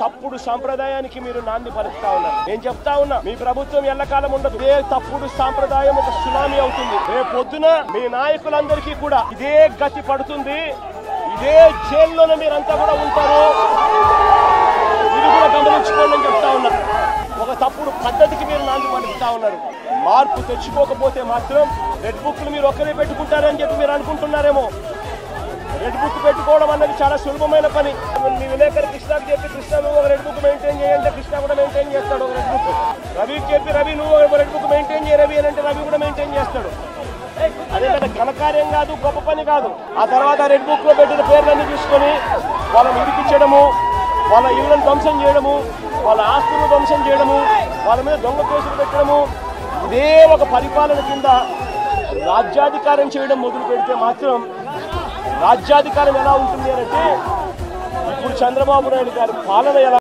తప్పుడు సాంప్రదాయానికి మీరు నాంది పలుకుతా ఉన్నారు. నేను చెప్తా ఉన్నా, మీ ప్రభుత్వం ఎల్లకాలం ఉండదు. ఇదే తప్పుడు సాంప్రదాయం ఒక సునామీ అవుతుంది. రేపు పొద్దున మీ నాయకులందరికీ కూడా ఇదే గతి పడుతుంది. ఇదే జైల్లోనే మీరంతా కూడా ఉంటారు. ఇది కూడా గమనించుకోండి అని చెప్తా ఉన్నా. ఒక తప్పుడు పద్ధతికి మీరు నాంది పలుకుతా ఉన్నారు. మార్పు తెచ్చుకోకపోతే మాత్రం రెడ్ బుక్లు మీరు ఒక్కరే పెట్టుకుంటారని చెప్పి మీరు అనుకుంటున్నారేమో. రెడ్ బుక్ పెట్టుకోవడం అన్నది చాలా సులభమైన పని. మీ విలేకరి కృష్ణకు చెప్పి, కృష్ణ నువ్వు ఒక రెడ్ బుక్ మెయింటైన్ చేయంటే కృష్ణ కూడా మెయింటైన్ చేస్తాడు ఒక రెడ్ బుక్. రవికి చెప్పి, రవి నువ్వు ఒక రెడ్ బుక్ మెయింటైన్ చేయ రవి అని అంటే రవి కూడా మెయింటైన్ చేస్తాడు. అదే కదా ఘనకార్యం కాదు, గొప్ప పని కాదు. ఆ తర్వాత రెడ్ బుక్ లో పెట్టిన పేర్లన్నీ తీసుకొని వాళ్ళని ఇరికించడము, వాళ్ళ ఇళ్లను ధ్వంసం చేయడము, వాళ్ళ ఆస్తులను ధ్వంసం చేయడము, వాళ్ళ మీద దొంగ కేసులు పెట్టడము, ఇదే ఒక పరిపాలన కింద రాజ్యాధికారం చేయడం మొదలు పెడితే మాత్రం రాజ్యాధికారం ఎలా ఉంటుంది అంటే ఇప్పుడు చంద్రబాబు నాయుడు గారి పాలన ఎలా